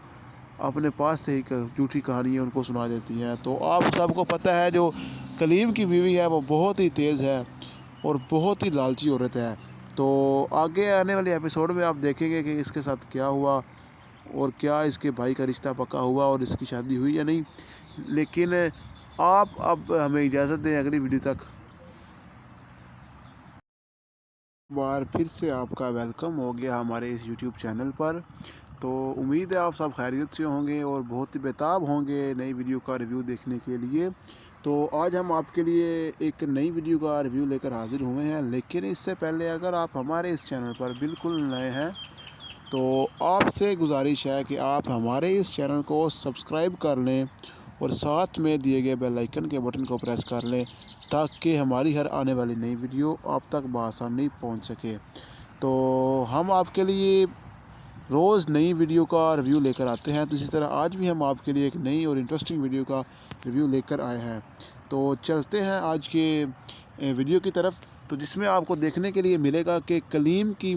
S1: अपने पास से ही झूठी कहानियाँ उनको सुना देती हैं। तो आप सबको पता है जो कलीम की बीवी है वो बहुत ही तेज़ है और बहुत ही लालची औरत है। तो आगे आने वाले एपिसोड में आप देखेंगे कि इसके साथ क्या हुआ और क्या इसके भाई का रिश्ता पक्का हुआ और इसकी शादी हुई या नहीं। लेकिन आप अब हमें इजाज़त दें अगली वीडियो तक। बार फिर से आपका वेलकम हो गया हमारे इस यूट्यूब चैनल पर। तो उम्मीद है आप सब खैरियत से होंगे और बहुत ही बेताब होंगे नई वीडियो का रिव्यू देखने के लिए। तो आज हम आपके लिए एक नई वीडियो का रिव्यू लेकर हाज़िर हुए हैं। लेकिन इससे पहले अगर आप हमारे इस चैनल पर बिल्कुल नए हैं तो आपसे गुजारिश है कि आप हमारे इस चैनल को सब्सक्राइब कर लें और साथ में दिए गए बेल आइकन के बटन को प्रेस कर लें ताकि हमारी हर आने वाली नई वीडियो आप तक बआसानी पहुंच सके। तो हम आपके लिए रोज़ नई वीडियो का रिव्यू लेकर आते हैं। तो इसी तरह आज भी हम आपके लिए एक नई और इंटरेस्टिंग वीडियो का रिव्यू लेकर आए हैं। तो चलते हैं आज के वीडियो की तरफ, तो जिसमें आपको देखने के लिए मिलेगा कि कलीम की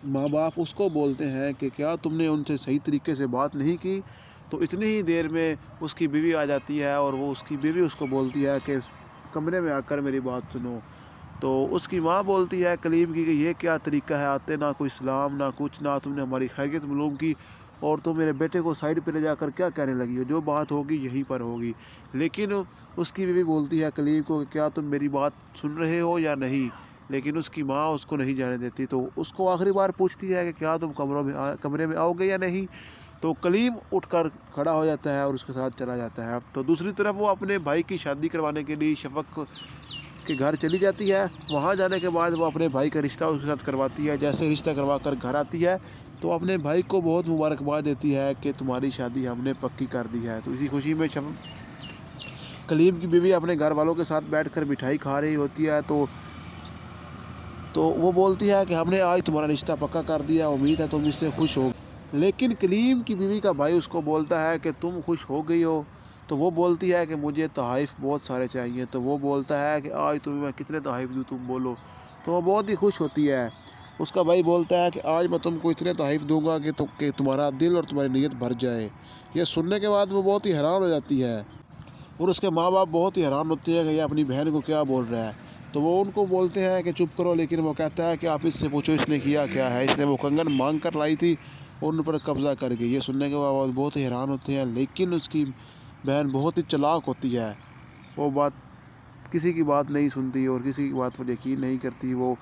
S1: माँ बाप उसको बोलते हैं कि क्या तुमने उनसे सही तरीके से बात नहीं की। तो इतनी ही देर में उसकी बीवी आ जाती है और वो उसकी बीवी उसको बोलती है कि कमरे में आकर मेरी बात सुनो। तो उसकी माँ बोलती है कलीम की कि ये क्या तरीका है, आते ना कोई सलाम ना कुछ, ना तुमने हमारी खैरियत मालूम की और तुम मेरे बेटे को साइड पे ले जाकर क्या कहने लगी हो, जो बात होगी यहीं पर होगी। लेकिन उसकी बीवी बोलती है कलीम को कि क्या तुम मेरी बात सुन रहे हो या नहीं। लेकिन उसकी माँ उसको नहीं जाने देती। तो उसको आखिरी बार पूछती है कि क्या तुम कमरे में आओगे या नहीं। तो कलीम उठकर खड़ा हो जाता है और उसके साथ चला जाता है। तो दूसरी तरफ वो अपने भाई की शादी करवाने के लिए शफ़क़ के घर चली जाती है। वहाँ जाने के बाद वो अपने भाई का रिश्ता उसके साथ करवाती है। जैसे रिश्ता करवा कर घर आती है तो अपने भाई को बहुत मुबारकबाद देती है कि तुम्हारी शादी हमने पक्की कर दी है। तो इसी खुशी में कलीम की बीवी अपने घर वालों के साथ बैठकर मिठाई खा रही होती है। तो वो बोलती है कि हमने आज तुम्हारा रिश्ता पक्का कर दिया, उम्मीद है तुम इससे खुश हो। लेकिन कलीम की बीवी का भाई उसको बोलता है कि तुम खुश हो गई हो। तो वो बोलती है कि मुझे तोहफ़े बहुत सारे चाहिए। तो वो बोलता है कि आज तुम्हें मैं कितने तोहफ़े दूँ तुम बोलो। तो वो बहुत ही खुश होती है। उसका भाई बोलता है कि आज मैं तुमको इतने तोहफ़े दूँगा कि तुम्हारा दिल और तुम्हारी नीयत भर जाए। यह सुनने के बाद वो बहुत ही हैरान हो जाती है और उसके माँ बाप बहुत ही हैरान होते हैं कि ये अपनी बहन को क्या बोल रहा है। तो वो उनको बोलते हैं कि चुप करो, लेकिन वो कहता है कि आप इससे पूछो इसने किया क्या है। इसने वो कंगन मांग कर लाई थी और उन पर कब्ज़ा कर गई। ये सुनने के बाद बहुत ही हैरान होते हैं, लेकिन उसकी बहन बहुत ही चालाक होती है। वो किसी की बात नहीं सुनती और किसी की बात पर यकीन नहीं करती। वो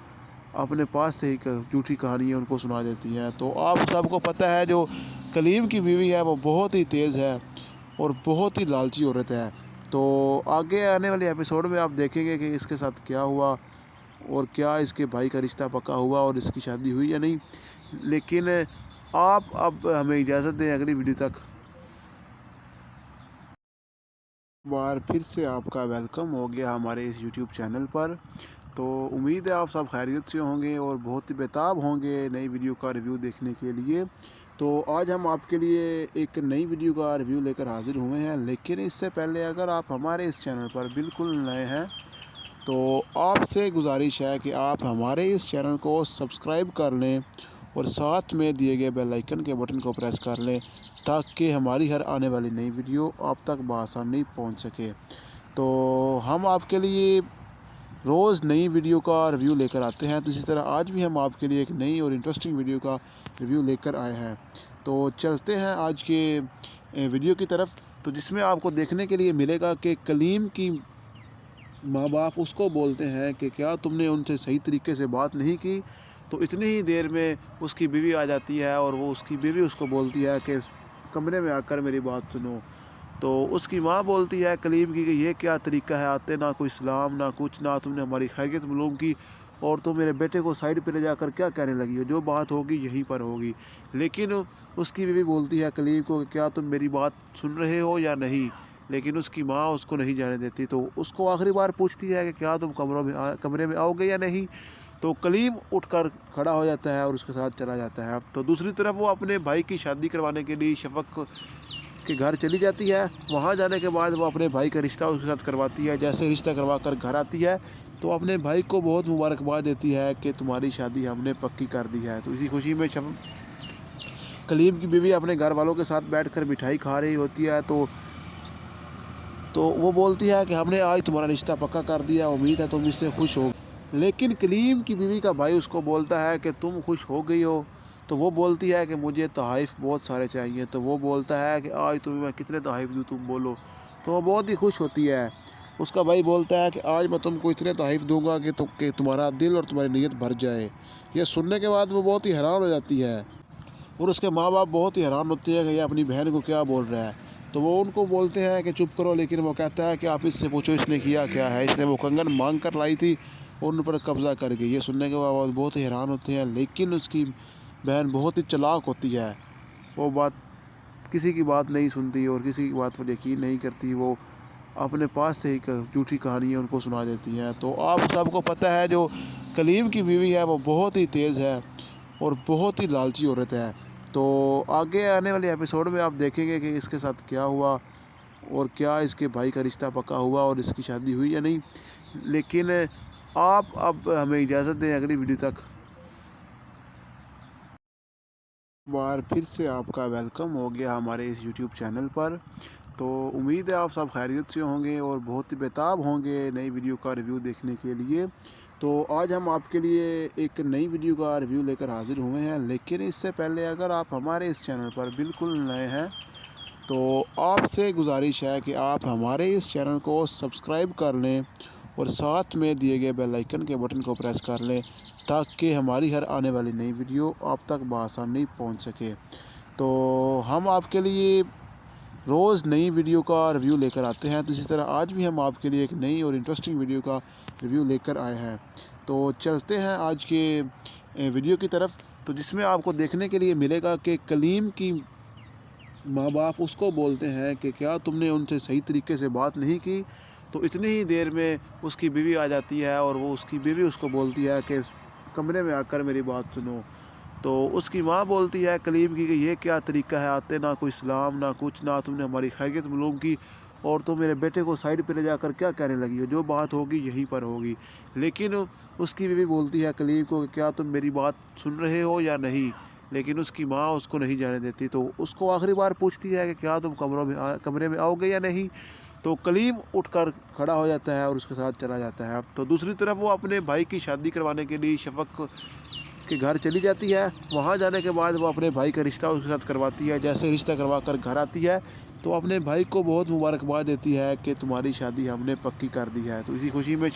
S1: अपने पास से ही झूठी कहानियाँ उनको सुना देती हैं। तो आप सबको पता है जो कलीम की बीवी है वो बहुत ही तेज़ है और बहुत ही लालची औरत है। तो आगे आने वाले एपिसोड में आप देखेंगे कि इसके साथ क्या हुआ और क्या इसके भाई का रिश्ता पक्का हुआ और इसकी शादी हुई या नहीं। लेकिन आप अब हमें इजाज़त दें अगली वीडियो तक। बार फिर से आपका वेलकम हो गया हमारे इस यूट्यूब चैनल पर। तो उम्मीद है आप सब खैरियत से होंगे और बहुत ही बेताब होंगे नई वीडियो का रिव्यू देखने के लिए। तो आज हम आपके लिए एक नई वीडियो का रिव्यू लेकर हाज़िर हुए हैं। लेकिन इससे पहले अगर आप हमारे इस चैनल पर बिल्कुल नए हैं तो आपसे गुजारिश है कि आप हमारे इस चैनल को सब्सक्राइब कर लें और साथ में दिए गए बेल आइकन के बटन को प्रेस कर लें ताकि हमारी हर आने वाली नई वीडियो आप तक बआसानी पहुंच सके। तो हम आपके लिए रोज़ नई वीडियो का रिव्यू लेकर आते हैं, तो इसी तरह आज भी हम आपके लिए एक नई और इंटरेस्टिंग वीडियो का रिव्यू लेकर आए हैं। तो चलते हैं आज के वीडियो की तरफ, तो जिसमें आपको देखने के लिए मिलेगा कि कलीम की माँ बाप उसको बोलते हैं कि क्या तुमने उनसे सही तरीके से बात नहीं की। तो इतनी ही देर में उसकी बीवी आ जाती है और वो उसकी बीवी उसको बोलती है कि कमरे में आकर मेरी बात सुनो। तो उसकी माँ बोलती है कलीम की कि ये क्या तरीका है, आते ना कोई सलाम ना कुछ, ना तुमने हमारी खैरियत मालूम की और तुम मेरे बेटे को साइड पे ले जाकर क्या कहने लगी हो, जो बात होगी यहीं पर होगी। लेकिन उसकी बीवी बोलती है कलीम को कि क्या तुम मेरी बात सुन रहे हो या नहीं, लेकिन उसकी माँ उसको नहीं जाने देती। तो उसको आखिरी बार पूछती है कि क्या तुम कमरे में आओगे या नहीं। तो कलीम उठकर खड़ा हो जाता है और उसके साथ चला जाता है। तो दूसरी तरफ वो अपने भाई की शादी करवाने के लिए शफक के घर चली जाती है। वहाँ जाने के बाद वो अपने भाई का रिश्ता उसके साथ करवाती है। जैसे रिश्ता करवा कर घर आती है तो अपने भाई को बहुत मुबारकबाद देती है कि तुम्हारी शादी हमने पक्की कर दी है। तो इसी खुशी में कलीम की बीवी अपने घर वालों के साथ बैठकर मिठाई खा रही होती है। तो वो बोलती है कि हमने आज तुम्हारा रिश्ता पक्का कर दिया, उम्मीद है तुम इससे खुश हो। लेकिन कलीम की बीवी का भाई उसको बोलता है कि तुम खुश हो गई हो। तो वो बोलती है कि मुझे तोहफ़े बहुत सारे चाहिए। तो वो बोलता है कि आज तुम्हें मैं कितने तोहफ़े दूँ तुम बोलो। तो वो बहुत ही खुश होती है। उसका भाई बोलता है कि आज मैं तुमको इतने तोहफ़े दूंगा कि तुम्हारा दिल और तुम्हारी नीयत भर जाए। यह सुनने के बाद वो बहुत ही हैरान हो जाती है और उसके माँ बाप बहुत ही हैरान होते हैं कि ये अपनी बहन को क्या बोल रहा है। तो वो उनको बोलते हैं कि चुप करो, लेकिन वो कहता है कि आप इससे पूछो इसने किया क्या है। इसने वो कंगन मांग कर लाई थी और उन पर कब्ज़ा कर गई। ये सुनने के बाद बहुत ही हैरान होते हैं, लेकिन उसकी बहन बहुत ही चालाक होती है। वो किसी की बात नहीं सुनती और किसी की बात पर यकीन नहीं करती। वो अपने पास से ही झूठी कहानियाँ उनको सुना देती हैं। तो आप सबको पता है जो कलीम की बीवी है वो बहुत ही तेज़ है और बहुत ही लालची औरत है। तो आगे आने वाले एपिसोड में आप देखेंगे कि इसके साथ क्या हुआ और क्या इसके भाई का रिश्ता पक्का हुआ और इसकी शादी हुई या नहीं। लेकिन आप अब हमें इजाज़त दें अगली वीडियो तक। बार फिर से आपका वेलकम हो गया हमारे इस यूट्यूब चैनल पर। तो उम्मीद है आप सब खैरियत से होंगे और बहुत ही बेताब होंगे नई वीडियो का रिव्यू देखने के लिए। तो आज हम आपके लिए एक नई वीडियो का रिव्यू लेकर हाज़िर हुए हैं। लेकिन इससे पहले अगर आप हमारे इस चैनल पर बिल्कुल नए हैं तो आपसे गुजारिश है कि आप हमारे इस चैनल को सब्सक्राइब कर लें और साथ में दिए गए बेल आइकन के बटन को प्रेस कर लें ताकि हमारी हर आने वाली नई वीडियो आप तक बआसानी पहुंच सके। तो हम आपके लिए रोज़ नई वीडियो का रिव्यू लेकर आते हैं, तो इसी तरह आज भी हम आपके लिए एक नई और इंटरेस्टिंग वीडियो का रिव्यू लेकर आए हैं। तो चलते हैं आज के वीडियो की तरफ, तो जिसमें आपको देखने के लिए मिलेगा कि कलीम की माँ बाप उसको बोलते हैं कि क्या तुमने उनसे सही तरीके से बात नहीं की। तो इतनी ही देर में उसकी बीवी आ जाती है और वो उसकी बीवी उसको बोलती है कि कमरे में आकर मेरी बात सुनो। तो उसकी माँ बोलती है कलीम की कि ये क्या तरीका है, आते ना कोई सलाम ना कुछ, ना तुमने हमारी खैरियत मालूम की और तुम मेरे बेटे को साइड पे ले जाकर क्या कहने लगी हो, जो बात होगी यहीं पर होगी। लेकिन उसकी बीवी बोलती है कलीम को कि क्या तुम मेरी बात सुन रहे हो या नहीं, लेकिन उसकी माँ उसको नहीं जाने देती। तो उसको आखिरी बार पूछती है कि क्या तुम कमरे में आओगे या नहीं। तो कलीम उठकर खड़ा हो जाता है और उसके साथ चला जाता है। तो दूसरी तरफ वो अपने भाई की शादी करवाने के लिए शफक के घर चली जाती है। वहाँ जाने के बाद वो अपने भाई का रिश्ता उसके साथ करवाती है। जैसे रिश्ता करवा कर घर आती है तो अपने भाई को बहुत मुबारकबाद देती है कि तुम्हारी शादी हमने पक्की कर दी है। तो इसी खुशी में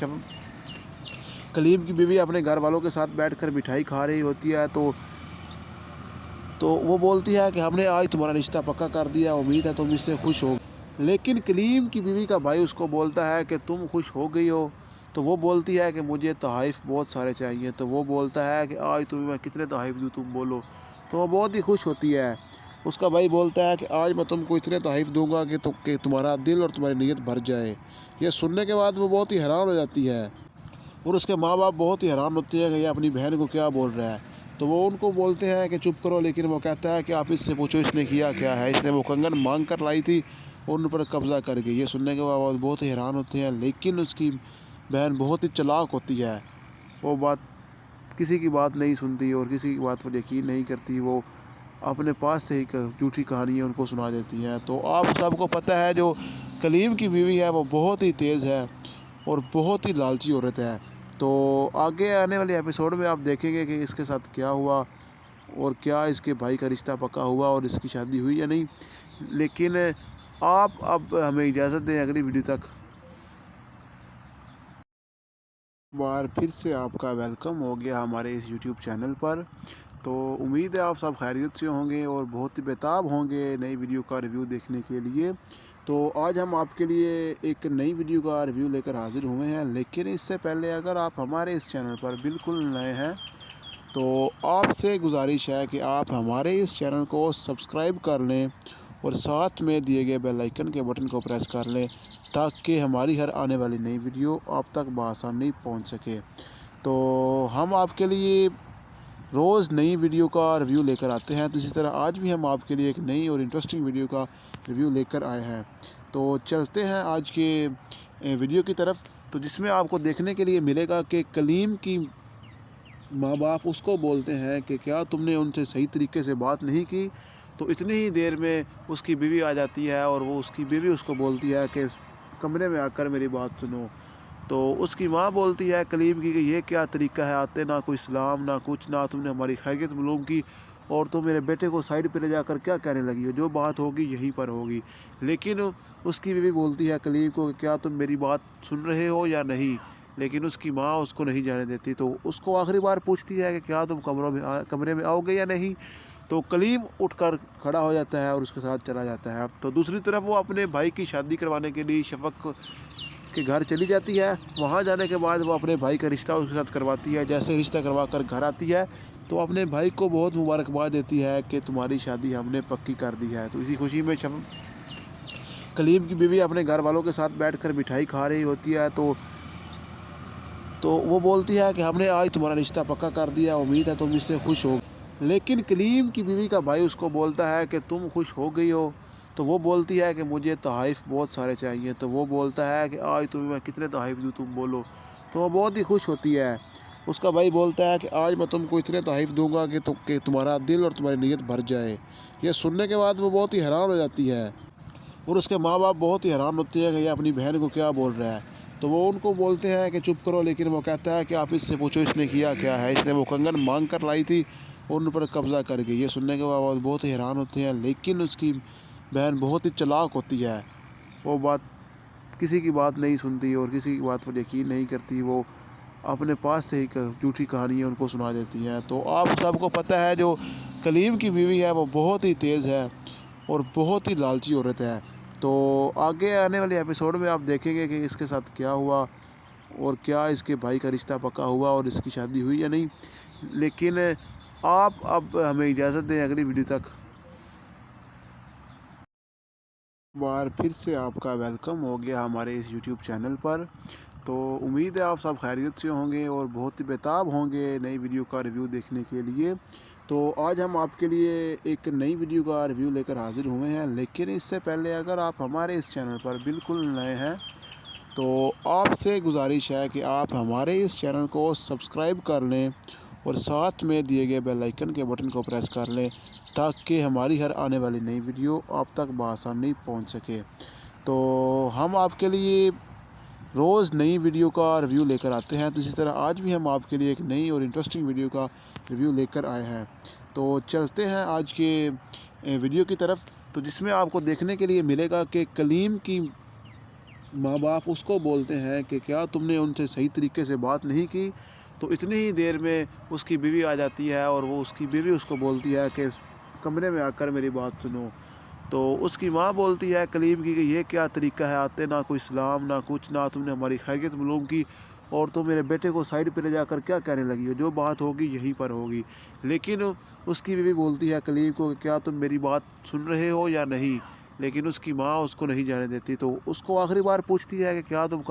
S1: कलीम की बीवी अपने घर वालों के साथ बैठकर मिठाई खा रही होती है। तो वो बोलती है कि हमने आज तुम्हारा रिश्ता पक्का कर दिया, उम्मीद है तुम इससे खुश हो। लेकिन कलीम की बीवी का भाई उसको बोलता है कि तुम खुश हो गई हो। तो वो बोलती है कि मुझे तोहफ़े बहुत सारे चाहिए। तो वो बोलता है कि आज तुम्हें मैं कितने तोहफ़े दूँ तुम बोलो। तो वो बहुत ही खुश होती है। उसका भाई बोलता है कि आज मैं तुमको इतने तोहफ़े दूंगा कि तुम्हारा दिल और तुम्हारी नीयत भर जाए। यह सुनने के बाद वो बहुत ही हैरान हो जाती है और उसके माँ बाप बहुत ही हैरान होते हैं कि ये अपनी बहन को क्या बोल रहा है। तो वो उनको बोलते हैं कि चुप करो, लेकिन वो कहता है कि आप इससे पूछो इसने किया क्या है। इसने वो कंगन मांग कर लाई थी और उन पर कब्ज़ा कर गई। ये सुनने के बाद बहुत ही हैरान होते हैं, लेकिन उसकी बहन बहुत ही चालाक होती है। वो किसी की बात नहीं सुनती और किसी की बात पर यकीन नहीं करती। वो अपने पास से ही झूठी कहानियाँ उनको सुना देती हैं। तो आप सबको पता है जो कलीम की बीवी है वो बहुत ही तेज़ है और बहुत ही लालची औरत है। तो आगे आने वाले एपिसोड में आप देखेंगे कि इसके साथ क्या हुआ और क्या इसके भाई का रिश्ता पक्का हुआ और इसकी शादी हुई या नहीं। लेकिन आप अब हमें इजाज़त दें अगली वीडियो तक। बार फिर से आपका वेलकम हो गया हमारे इस यूट्यूब चैनल पर। तो उम्मीद है आप सब खैरियत से होंगे और बहुत ही बेताब होंगे नई वीडियो का रिव्यू देखने के लिए। तो आज हम आपके लिए एक नई वीडियो का रिव्यू लेकर हाज़िर हुए हैं। लेकिन इससे पहले अगर आप हमारे इस चैनल पर बिल्कुल नए हैं तो आपसे गुजारिश है कि आप हमारे इस चैनल को सब्सक्राइब कर लें और साथ में दिए गए बेल आइकन के बटन को प्रेस कर लें ताकि हमारी हर आने वाली नई वीडियो आप तक बआसानी पहुंच सके। तो हम आपके लिए रोज़ नई वीडियो का रिव्यू लेकर आते हैं। तो इसी तरह आज भी हम आपके लिए एक नई और इंटरेस्टिंग वीडियो का रिव्यू लेकर आए हैं। तो चलते हैं आज के वीडियो की तरफ। तो जिसमें आपको देखने के लिए मिलेगा कि कलीम की माँ बाप उसको बोलते हैं कि क्या तुमने उनसे सही तरीके से बात नहीं की। तो इतनी ही देर में उसकी बीवी आ जाती है और वो उसकी बीवी उसको बोलती है कि कमरे में आकर मेरी बात सुनो। तो उसकी माँ बोलती है कलीम की कि ये क्या तरीका है, आते ना कोई सलाम ना कुछ, ना तुमने हमारी खैरियत मालूम की और तुम मेरे बेटे को साइड पे ले जाकर क्या कहने लगी हो, जो बात होगी यहीं पर होगी। लेकिन उसकी बीवी बोलती है कलीम को कि क्या तुम मेरी बात सुन रहे हो या नहीं। लेकिन उसकी माँ उसको नहीं जाने देती। तो उसको आखिरी बार पूछती है कि क्या तुम कमरे में आओगे या नहीं। तो कलीम उठकर खड़ा हो जाता है और उसके साथ चला जाता है। तो दूसरी तरफ वो अपने भाई की शादी करवाने के लिए शफक के घर चली जाती है। वहाँ जाने के बाद वो अपने भाई का रिश्ता उसके साथ करवाती है। जैसे रिश्ता करवा कर घर आती है तो अपने भाई को बहुत मुबारकबाद देती है कि तुम्हारी शादी हमने पक्की कर दी है। तो इसी खुशी में कलीम की बीवी अपने घर वालों के साथ बैठकर मिठाई खा रही होती है। तो वो बोलती है कि हमने आज तुम्हारा रिश्ता पक्का कर दिया, उम्मीद है तुम इससे खुश हो। लेकिन कलीम की बीवी का भाई उसको बोलता है कि तुम खुश हो गई हो। तो वो बोलती है कि मुझे तोहफ़ बहुत सारे चाहिए। तो वो बोलता है कि आज तुम्हें मैं कितने तोहफ़ दूँ, तुम बोलो। तो वो बहुत ही खुश होती है। उसका भाई बोलता है कि आज मैं तुमको इतने तोहफ़ दूंगा कि तुम्हारा दिल और तुम्हारी नीयत भर जाए। यह सुनने के बाद वो बहुत ही हैरान हो जाती है और उसके माँ बाप बहुत ही हैरान होते हैं कि यह अपनी बहन को क्या बोल रहा है। तो वो उनको बोलते हैं कि चुप करो। लेकिन वो कहता है कि आप इससे पूछो इसने किया क्या है, इसने वो कंगन मांग कर लाई थी और उन पर कब्ज़ा कर गई। ये सुनने के बाद बहुत ही हैरान होते हैं। लेकिन उसकी बहन बहुत ही चालाक होती है। वो किसी की बात नहीं सुनती और किसी की बात पर यकीन नहीं करती। वो अपने पास से ही झूठी कहानियाँ उनको सुना देती हैं। तो आप सबको पता है जो कलीम की बीवी है वो बहुत ही तेज़ है और बहुत ही लालची औरत है। तो आगे आने वाले एपिसोड में आप देखेंगे कि इसके साथ क्या हुआ और क्या इसके भाई का रिश्ता पक्का हुआ और इसकी शादी हुई या नहीं। लेकिन आप अब हमें इजाज़त दें अगली वीडियो तक। बार फिर से आपका वेलकम हो गया हमारे इस यूट्यूब चैनल पर। तो उम्मीद है आप सब खैरियत से होंगे और बहुत ही बेताब होंगे नई वीडियो का रिव्यू देखने के लिए। तो आज हम आपके लिए एक नई वीडियो का रिव्यू लेकर हाज़िर हुए हैं। लेकिन इससे पहले अगर आप हमारे इस चैनल पर बिल्कुल नए हैं तो आपसे गुजारिश है कि आप हमारे इस चैनल को सब्सक्राइब कर लें और साथ में दिए गए बेल आइकन के बटन को प्रेस कर लें ताकि हमारी हर आने वाली नई वीडियो आप तक बआसानी पहुंच सके। तो हम आपके लिए रोज़ नई वीडियो का रिव्यू लेकर आते हैं। तो इसी तरह आज भी हम आपके लिए एक नई और इंटरेस्टिंग वीडियो का रिव्यू लेकर आए हैं। तो चलते हैं आज के वीडियो की तरफ। तो जिसमें आपको देखने के लिए मिलेगा कि कलीम की माँ बाप उसको बोलते हैं कि क्या तुमने उनसे सही तरीके से बात नहीं की। तो इतनी ही देर में उसकी बीवी आ जाती है और वो उसकी बीवी उसको बोलती है कि कमरे में आकर मेरी बात सुनो। तो उसकी माँ बोलती है कलीम की कि ये क्या तरीका है, आते ना कोई सलाम ना कुछ, ना तुमने हमारी खैरियत मालूम की और तुम मेरे बेटे को साइड पे ले जाकर क्या कहने लगी हो, जो बात होगी यहीं पर होगी। लेकिन उसकी बीवी बोलती है कलीम को कि क्या तुम मेरी बात सुन रहे हो या नहीं। लेकिन उसकी माँ उसको नहीं जाने देती। तो उसको आखिरी बार पूछती है कि क्या तुम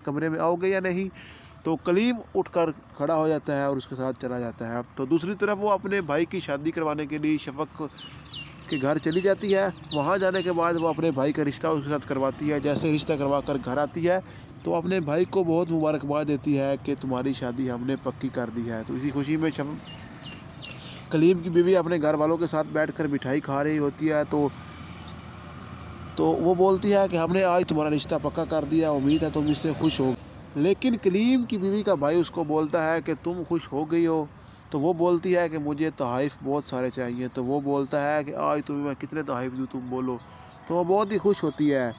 S1: कमरे में आओगे या नहीं। तो कलीम उठकर खड़ा हो जाता है और उसके साथ चला जाता है। तो दूसरी तरफ वो अपने भाई की शादी करवाने के लिए शफक उसके घर चली जाती है। वहाँ जाने के बाद वो अपने भाई का रिश्ता उसके साथ करवाती है। जैसे रिश्ता करवा कर घर आती है तो अपने भाई को बहुत मुबारकबाद देती है कि तुम्हारी शादी हमने पक्की कर दी है। तो इसी खुशी में कलीम की बीवी अपने घर वालों के साथ बैठकर मिठाई खा रही होती है। तो वो बोलती है कि हमने आज तुम्हारा रिश्ता पक्का कर दिया, उम्मीद है तुम इससे खुश हो। लेकिन कलीम की बीवी का भाई उसको बोलता है कि तुम खुश हो गई हो। तो वो बोलती है कि मुझे तोहफ़ बहुत सारे चाहिए। तो वो बोलता है कि आज तुम्हें मैं कितने तोहफ़ दूँ, तुम बोलो। तो वो बहुत ही खुश होती है।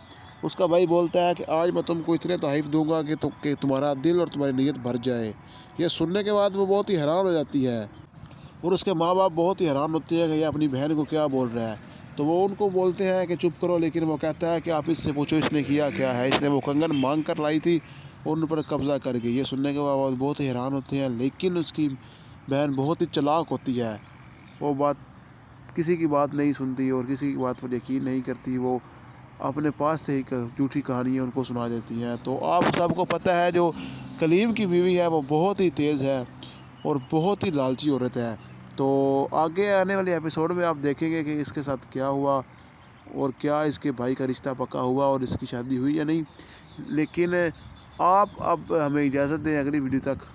S1: उसका भाई बोलता है कि आज मैं तुमको इतने तोहफ़ दूंगा कि तुम्हारा दिल और तुम्हारी नीयत भर जाए। ये सुनने के बाद वो बहुत ही हैरान हो जाती है और उसके माँ बाप बहुत ही हैरान होते हैं कि ये अपनी बहन को क्या बोल रहा है। तो वो उनको बोलते हैं कि चुप करो, लेकिन वो कहता है कि आप इससे पूछो इसने किया क्या है। इसने वो कंगन मांग कर लाई थी और उन पर कब्ज़ा कर गई। ये सुनने के बाद बहुत ही हैरान होते हैं, लेकिन उसकी बहन बहुत ही चालाक होती है। वो किसी की बात नहीं सुनती और किसी की बात पर यकीन नहीं करती। वो अपने पास से ही झूठी कहानियाँ उनको सुना देती हैं। तो आप सबको पता है जो कलीम की बीवी है वो बहुत ही तेज़ है और बहुत ही लालची औरत है। तो आगे आने वाले एपिसोड में आप देखेंगे कि इसके साथ क्या हुआ और क्या इसके भाई का रिश्ता पक्का हुआ और इसकी शादी हुई या नहीं। लेकिन आप अब हमें इजाज़त दें, अगली वीडियो तक